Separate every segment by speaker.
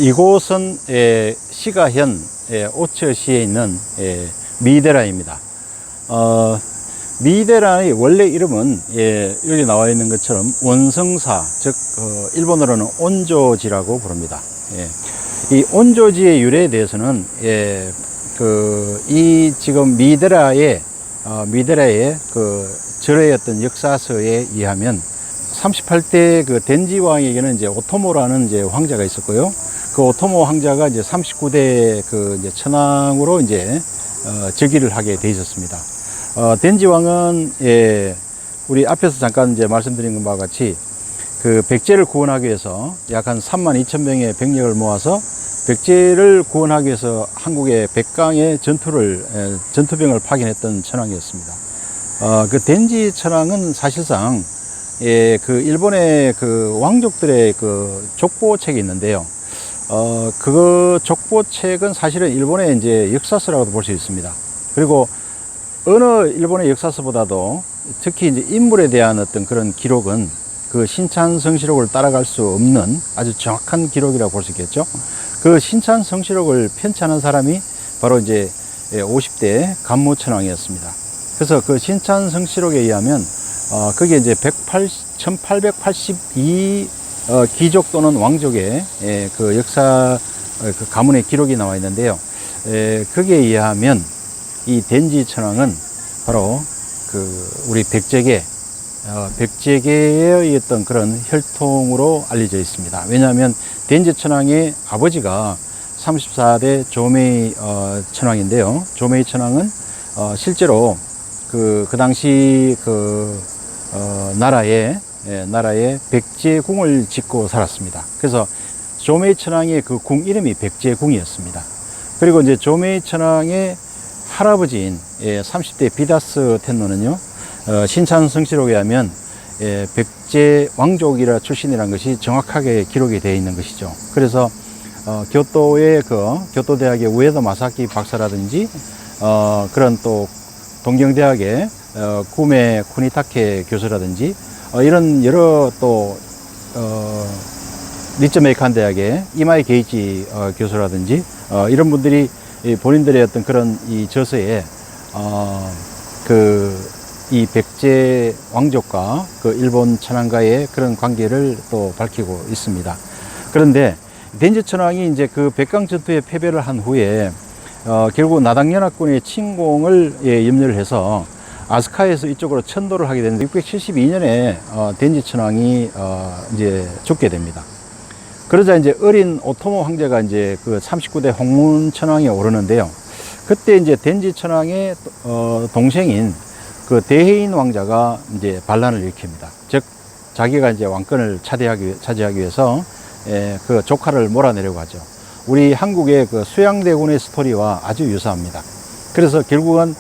Speaker 1: 이곳은 시가현 오처시에 있는 미이데라입니다. 미이데라의 원래 이름은 여기 나와 있는 것처럼 원성사, 즉 일본어로는 온조지라고 부릅니다. 이 온조지의 유래에 대해서는 이 지금 미이데라의 그 절의 어떤 역사서에 의하면 38대 그 덴지 왕에게는 이제 오토모라는 이제 황제가 있었고요. 그 오토모 황제가 이제 39대 그 이제 천황으로 이제 즉위를 하게 돼 있었습니다. 덴지 왕은 우리 앞에서 잠깐 이제 말씀드린 것과 같이 그 백제를 구원하기 위해서 약 한 32,000명의 병력을 모아서 백제를 구원하기 위해서 한국의 백강의 전투병을 파견했던 천황이었습니다. 그 덴지 천황은 사실상 그 일본의 그 왕족들의 그 족보책이 있는데요. 그 족보책은 사실은 일본의 이제 역사서라고도 볼 수 있습니다. 그리고 어느 일본의 역사서보다도 특히 이제 인물에 대한 어떤 그런 기록은 그 신찬성시록을 따라갈 수 없는 아주 정확한 기록이라고 볼 수 있겠죠. 그 신찬성시록을 편찬한 사람이 바로 이제 50대 간무천왕이었습니다. 그래서 그 신찬성시록에 의하면 그게 이제 1882 귀족 또는 왕족의 그 역사 그 가문의 기록이 나와 있는데요. 거기에 의하면 이 덴지 천황은 바로 그 우리 백제계의 어떤 그런 혈통으로 알려져 있습니다. 왜냐하면 덴지 천황의 아버지가 34대 조메이 천황인데요. 조메이 천황은 실제로 그 당시 나라에 백제궁을 짓고 살았습니다. 그래서 조메이 천황의 그 궁 이름이 백제궁이었습니다. 그리고 이제 조메이 천황의 할아버지인 30대 비다스 텐노는요, 신찬성시록에 하면 백제 왕족이라 출신이라는 것이 정확하게 기록이 되어 있는 것이죠. 그래서 교토의 교토대학의 우에다 마사키 박사라든지 그런 또 동경대학의 구메 쿠니타케 교수라든지 이런 여러 또 리츠메이칸 대학의 이마이 게이지 교수라든지 이런 분들이 본인들의 어떤 그런 이 저서에 이 백제 왕족과 그 일본 천황과의 그런 관계를 또 밝히고 있습니다. 그런데 덴지 천황이 이제 그 백강 전투에 패배를 한 후에 결국 나당연합군의 침공을 염려를 해서 아스카에서 이쪽으로 천도를 하게 되는데 672년에 덴지 천황이 이제 죽게 됩니다. 그러자 이제 어린 오토모 황제가 이제 그 39대 홍문 천황에 오르는데요. 그때 이제 덴지 천황의 동생인 그 대해인 왕자가 이제 반란을 일으킵니다. 즉 자기가 이제 왕권을 차지하기 위해서 그 조카를 몰아내려고 하죠. 우리 한국의 그 수양대군의 스토리와 아주 유사합니다. 그래서 결국은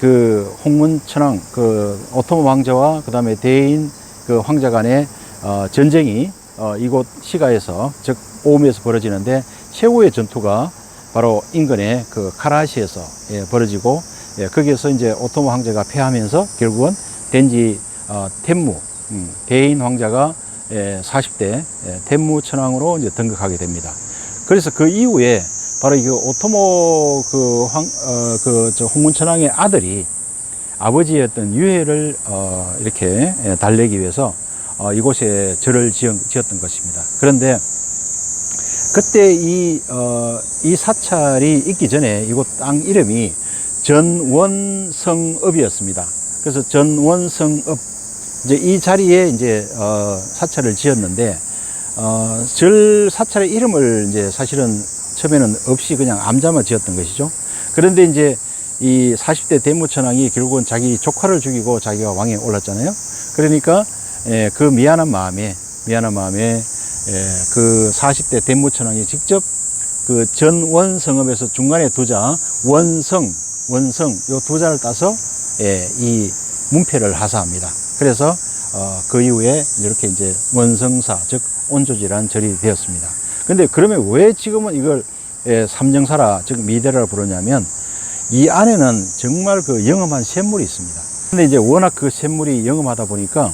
Speaker 1: 그 홍문 천황, 그 오토모 왕자와 그 다음에 대해인 그 황자 간의 전쟁이 이곳 시가에서, 즉 오움에서 벌어지는데 최후의 전투가 바로 인근의 그 카라시에서 벌어지고 거기에서 이제 오토모 황제가 패하면서 결국은 덴지 텐무 대인 황자가 40대 텐무 천황으로 이제 등극하게 됩니다. 그래서 그 이후에 바로 이 오토모 홍문 천황의 아들이 아버지의 어떤 유해를 이렇게 달래기 위해서 이곳에 절을 지었던 것입니다. 그런데 그때 이 사찰이 있기 전에 이곳 땅 이름이 전원성읍이었습니다. 그래서 전원성읍, 이제 이 자리에 이제 사찰을 지었는데 절 사찰의 이름을 이제 사실은 처음에는 없이 그냥 암자만 지었던 것이죠. 그런데 이제 이 40대 대무천왕이 결국은 자기 조카를 죽이고 자기가 왕에 올랐잖아요. 그러니까 그 미안한 마음에 그 40대 대무천왕이 직접 그 전원성읍에서 중간에 두자 원성 요 두 자를 따서 이 문패를 하사합니다. 그래서 그 이후에 이렇게 이제 원성사, 즉 온조지라는 절이 되었습니다. 근데 그러면 왜 지금은 이걸 삼정사라, 즉 미이데라를 부르냐면 이 안에는 정말 그 영험한 샘물이 있습니다. 근데 이제 워낙 그 샘물이 영험하다 보니까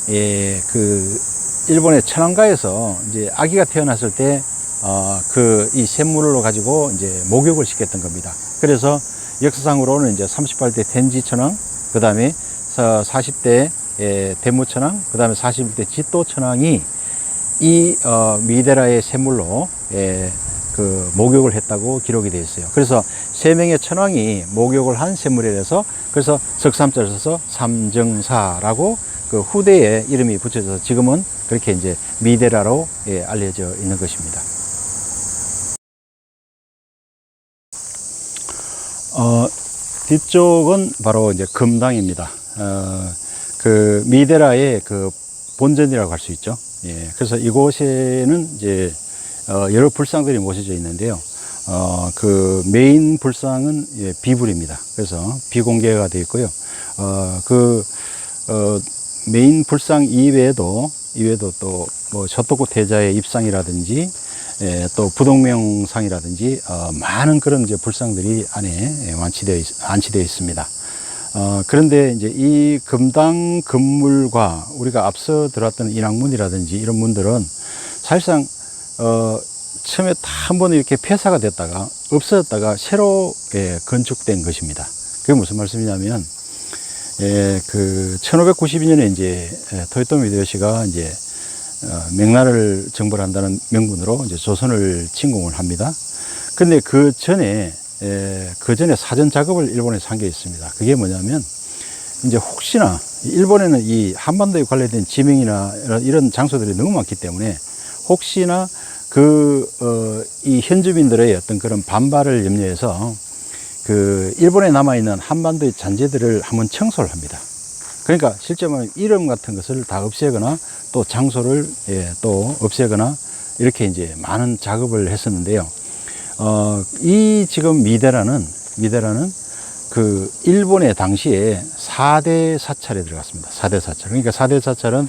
Speaker 1: 그 일본의 천황가에서 이제 아기가 태어났을 때 이 샘물로 가지고 이제 목욕을 시켰던 겁니다. 그래서 역사상으로는 이제 38대 텐지천왕, 그 다음에 40대 대무천왕, 그 다음에 41대 지도천왕이 이 미데라의 샘물로 그 목욕을 했다고 기록이 되어 있어요. 그래서 3명의 천왕이 목욕을 한 샘물이라서 그래서 석삼자를 써서 삼정사라고 그 후대에 이름이 붙여져서 지금은 그렇게 이제 미데라로 알려져 있는 것입니다. 뒤쪽은 바로 이제 금당입니다. 그 미데라의 그 본전이라고 할 수 있죠. 예, 그래서 이곳에는 이제 여러 불상들이 모셔져 있는데요. 그 메인 불상은 비불입니다. 그래서 비공개가 되어 있고요. 메인 불상 이외에도 또 뭐 셔토쿠 태자의 입상이라든지 또 부동명상이라든지 많은 그런 이제 불상들이 안에 안치되어 있습니다. 그런데 이제 이 금당 건물과 우리가 앞서 들어왔던 인왕문이라든지 이런 문들은 사실상 처음에 다 한번 이렇게 폐사가 됐다가 없어졌다가 새로 건축된 것입니다. 그게 무슨 말씀이냐면 그 1592년에 이제 토요토미 히데요시가 이제 명나라를 정벌한다는 명분으로 이제 조선을 침공을 합니다. 근데 그 전에 사전 작업을 일본에서 한 게 있습니다. 그게 뭐냐면 이제 혹시나 일본에는 이 한반도에 관련된 지명이나 이런 장소들이 너무 많기 때문에 혹시나 이 현지민들의 어떤 그런 반발을 염려해서 그 일본에 남아있는 한반도의 잔재들을 한번 청소를 합니다. 그러니까 실제 뭐 이름 같은 것을 다 없애거나 또 장소를 또 없애거나 이렇게 이제 많은 작업을 했었는데요. 이 지금 미데라는 그 일본의 당시에 4대 사찰에 들어갔습니다. 4대 사찰. 그러니까 4대 사찰은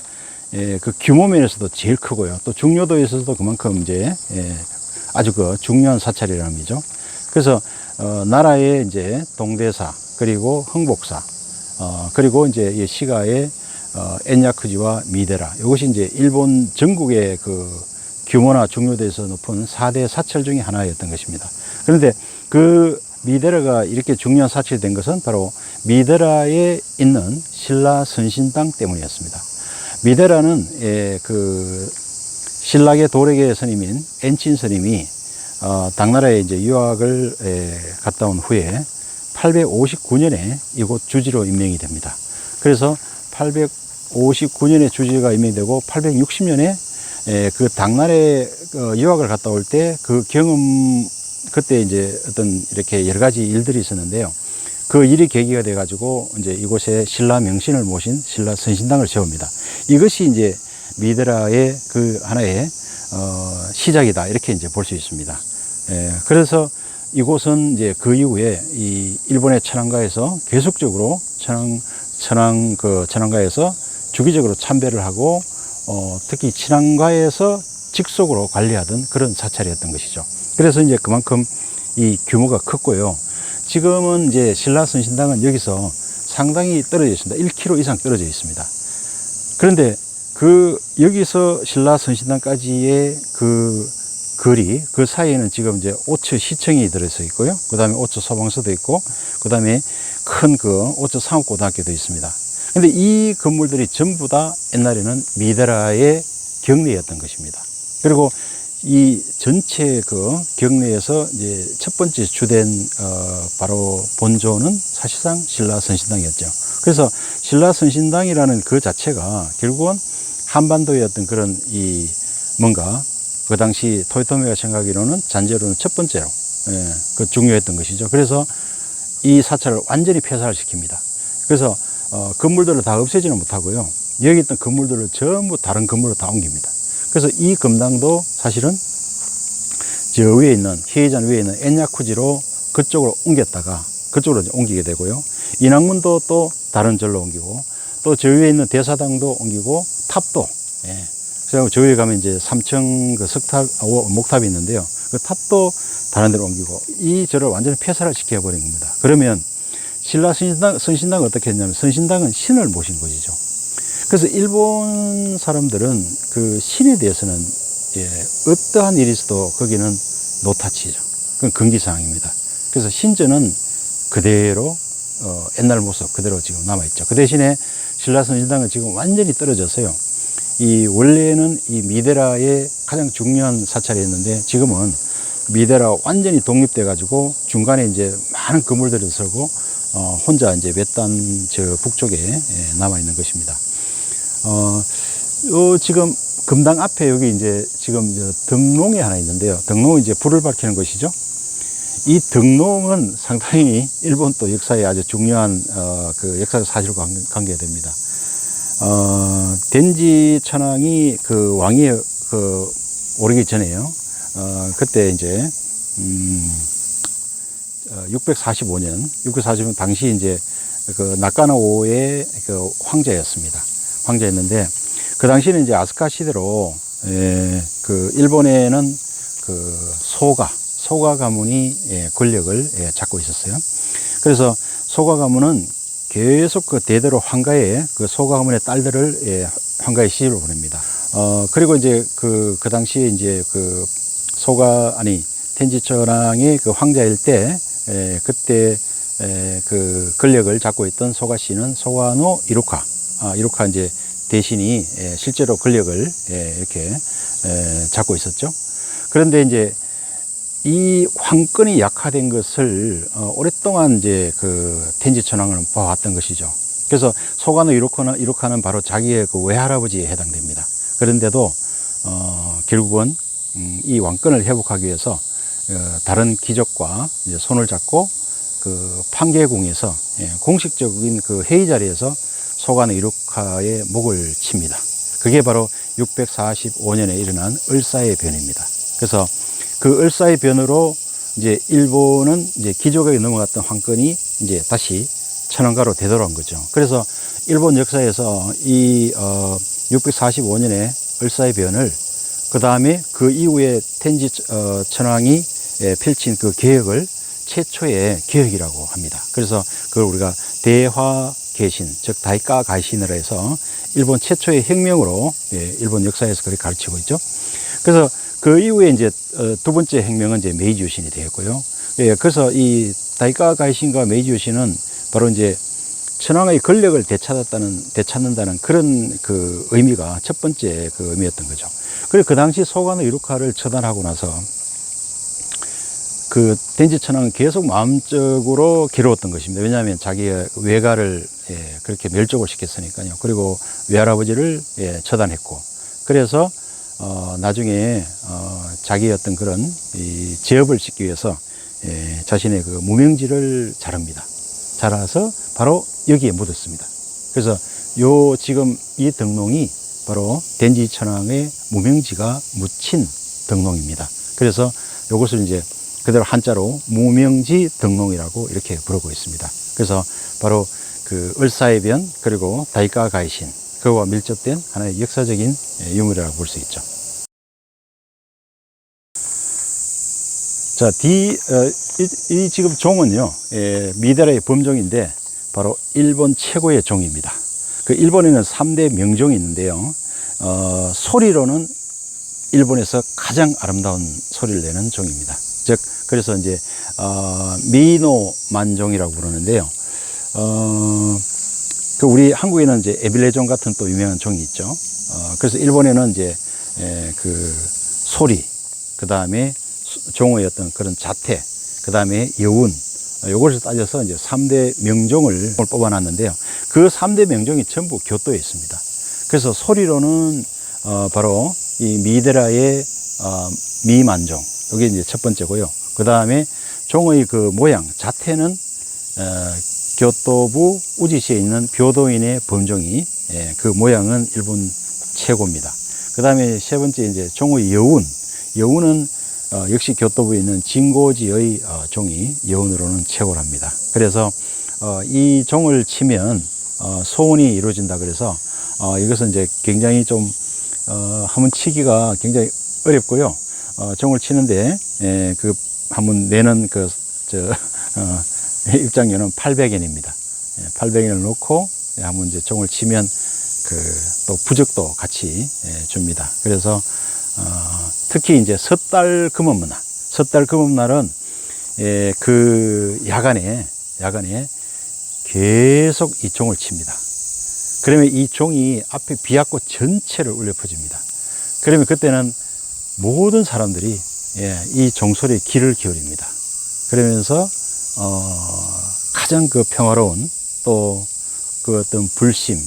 Speaker 1: 그 규모 면에서도 제일 크고요. 또 중요도에서도 그만큼 이제 아주 그 중요한 사찰이라는 의미죠. 그래서 나라의 이제 동대사, 그리고 흥복사, 그리고 이제 이 시가의 엔야쿠지와 미데라, 이것이 이제 일본 전국의 그 규모나 중요도에서 높은 4대 사찰 중에 하나였던 것입니다. 그런데 그 미데라가 이렇게 중요한 사찰이 된 것은 바로 미데라에 있는 신라 선신당 때문이었습니다. 미데라는 그 신라계 도래계 스님인 엔친 스님이 당나라에 이제 유학을 갔다 온 후에 859년에 이곳 주지로 임명이 됩니다. 그래서 859년에 주지가 임명이 되고 860년에 그 당나라에 유학을 갔다 올 때 그 경험, 그때 이제 어떤 이렇게 여러 가지 일들이 있었는데요. 그 일이 계기가 돼 가지고 이제 이곳에 신라 명신을 모신 신라 선신당을 세웁니다. 이것이 이제 미데라의 그 하나의 시작이다, 이렇게 이제 볼 수 있습니다. 그래서 이곳은 이제 그 이후에 이 일본의 천황가에서 계속적으로 천황가에서 주기적으로 참배를 하고 특히 친황가에서 직속으로 관리하던 그런 사찰이었던 것이죠. 그래서 이제 그만큼 이 규모가 컸고요. 지금은 이제 신라 선신당은 여기서 상당히 떨어져 있습니다. 1km 이상 떨어져 있습니다. 그런데 여기서 신라 선신당까지의 그 거리, 그 사이에는 지금 이제 오처 시청이 들어서 있고요. 그 다음에 오처 소방서도 있고, 그 다음에 큰 오처 상업고등학교도 있습니다. 근데 이 건물들이 전부 다 옛날에는 미데라의 경내였던 것입니다. 그리고 이 전체 그 경내에서 이제 첫 번째 주된 바로 본조는 사실상 신라 선신당이었죠. 그래서 신라 선신당이라는 그 자체가 결국은 한반도의 어떤 그런 뭔가 그 당시 토요토미가 생각하기로는 잔재로는 첫 번째로 그 중요했던 것이죠. 그래서 이 사찰을 완전히 폐사를 시킵니다. 그래서 건물들을 다 없애지는 못하고요. 여기 있던 건물들을 전부 다른 건물로 다 옮깁니다. 그래서 이 금당도 사실은 저 위에 있는, 희해전 위에 있는 엔야쿠지로 그쪽으로 옮겼다가 그쪽으로 이제 옮기게 되고요. 인왕문도 또 다른 절로 옮기고, 또 저 위에 있는 대사당도 옮기고, 탑도, 그래서 저 위에 가면 이제 3층 그 석탑, 목탑이 있는데요. 그 탑도 다른 데로 옮기고, 이 절을 완전히 폐사를 시켜버린 겁니다. 그러면 신라 선신당은 어떻게 했냐면, 선신당은 신을 모신 것이죠. 그래서 일본 사람들은 그 신에 대해서는 어떠한 일이 있어도 거기는 노타치죠. 그건 금기사항입니다. 그래서 신전은 그대로 옛날 모습 그대로 지금 남아있죠. 그 대신에 신라성신당은 지금 완전히 떨어져서요. 이 원래는 이 미데라의 가장 중요한 사찰이었는데 지금은 미데라 완전히 독립돼 가지고 중간에 이제 많은 건물들이 서고 혼자 이제 몇 단 저 북쪽에 남아 있는 것입니다. 지금 금당 앞에 여기 이제 지금 등롱이 하나 있는데요. 등롱은 이제 불을 밝히는 것이죠. 이 등롱은 상당히 일본 또 역사에 아주 중요한 그 역사적 사실과 관계됩니다. 덴지 천황이 그 왕위에 오르기 전에요. 그때 이제 645년 당시 이제 그 나카노의 그 황제였습니다. 황제였는데 그 당시에는 이제 아스카 시대로 그 일본에는 그 소가 가문이 권력을 잡고 있었어요. 그래서 소가 가문은 계속 그 대대로 황가의 그 소가 가문의 딸들을 황가의 시집을 보냅니다. 그리고 이제 그 당시에 이제 그 텐지 천황이 그 황자일 때 그때 그 권력을 잡고 있던 소가 씨는 소가노 이루카 이제 대신이 실제로 권력을 이렇게 잡고 있었죠. 그런데 이제 이 황권이 약화된 것을 오랫동안 이제 그 텐지 천황은 봐왔던 것이죠. 그래서 소가노 이루카는 바로 자기의 그 외할아버지에 해당됩니다. 그런데도 결국은 이 왕권을 회복하기 위해서 다른 귀족과 이제 손을 잡고 그 판계궁에서 공식적인 그 회의 자리에서 소가노 이루카의 목을 칩니다. 그게 바로 645년에 일어난 을사의 변입니다. 그래서 그 을사의 변으로 이제 일본은 이제 귀족에게 넘어갔던 황권이 이제 다시 천황가로 되돌아온 거죠. 그래서 일본 역사에서 이 645년에 을사의 변을 그 다음에 그 이후에 텐지 천황이 펼친 그 개혁을 최초의 개혁이라고 합니다. 그래서 그걸 우리가 대화개신, 즉 다이카 가이신이라 해서 일본 최초의 혁명으로 일본 역사에서 그렇게 가르치고 있죠. 그래서 그 이후에 이제 두 번째 혁명은 이제 메이지 유신이 되었고요. 그래서 이 다이카 가이신과 메이지 유신은 바로 이제 천황의 권력을 되찾는다는 그런 그 의미가 첫 번째 그 의미였던 거죠. 그리고 그 당시 소가노 이루카를 처단하고 나서 그 덴지 천황은 계속 마음적으로 괴로웠던 것입니다. 왜냐하면 자기의 외가를 그렇게 멸족을 시켰으니까요. 그리고 외할아버지를 처단했고, 그래서 나중에 자기의 어떤 그런 이 제업을 짓기 위해서 자신의 그 무명지를 자릅니다. 자라서 바로 여기에 묻었습니다. 그래서 지금 이 등롱이 바로 덴지 천황의 무명지가 묻힌 등롱입니다. 그래서 이것을 이제 그대로 한자로 무명지 등롱이라고 이렇게 부르고 있습니다. 그래서 바로 그 을사의 변 그리고 다이카 가이신 그와 밀접된 하나의 역사적인 유물이라고 볼 수 있죠. 자, 이 지금 종은요, 미데라의 범종인데 바로 일본 최고의 종입니다. 그 일본에는 3대 명종이 있는데요. 소리로는 일본에서 가장 아름다운 소리를 내는 종입니다. 즉, 그래서 이제, 미노 만종이라고 부르는데요. 그 우리 한국에는 이제 에빌레종 같은 또 유명한 종이 있죠. 그래서 일본에는 이제, 그 소리, 그 다음에 종의 어떤 그런 자태, 그 다음에 여운, 요것을 따져서 이제 3대 명종을 뽑아놨는데요. 그 3대 명종이 전부 교토에 있습니다. 그래서 소리로는 바로 이 미데라의 미만종, 이게 이제 첫 번째고요. 그 다음에 종의 그 모양, 자태는 교토부 우지시에 있는 벼도인의 범종이 그 모양은 일본 최고입니다. 그 다음에 세 번째 이제 종의 여운은 역시 교토부에 있는 진고지의 종이 여운으로는 최고랍니다. 그래서 이 종을 치면 소원이 이루어진다 그래서 이것은 이제 굉장히 좀 한번 치기가 굉장히 어렵고요. 종을 치는데 그 한번 내는 입장료는 800엔입니다. 800엔을 놓고 한번 이제 종을 치면 또 부적도 같이 줍니다. 그래서 특히 이제 섣달 금음날, 섣달 금음날은 그 야간에 계속 이 종을 칩니다. 그러면 이 종이 앞에 비약꽃 전체를 울려 퍼집니다. 그러면 그때는 모든 사람들이 이 종소리에 귀를 기울입니다. 그러면서 가장 그 평화로운 또 그 어떤 불심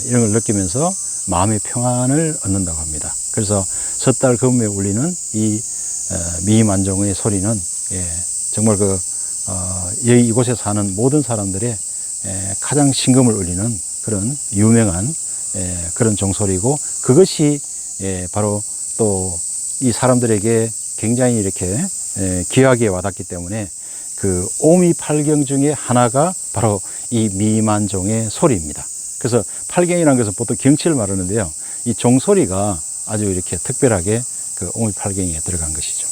Speaker 1: 이런 걸 느끼면서 마음의 평안을 얻는다고 합니다. 그래서 섣달 금음에 울리는 이 미만종의 소리는 정말 이곳에 사는 모든 사람들의 가장 심금을 울리는 그런 유명한 그런 종소리고, 그것이 바로 또 이 사람들에게 굉장히 이렇게 귀하게 와닿기 때문에 그 오미팔경 중에 하나가 바로 이 미만종의 소리입니다. 그래서 팔경이라는 것은 보통 경치를 말하는데요, 이 종소리가 아주 이렇게 특별하게 그 오미팔경에 들어간 것이죠.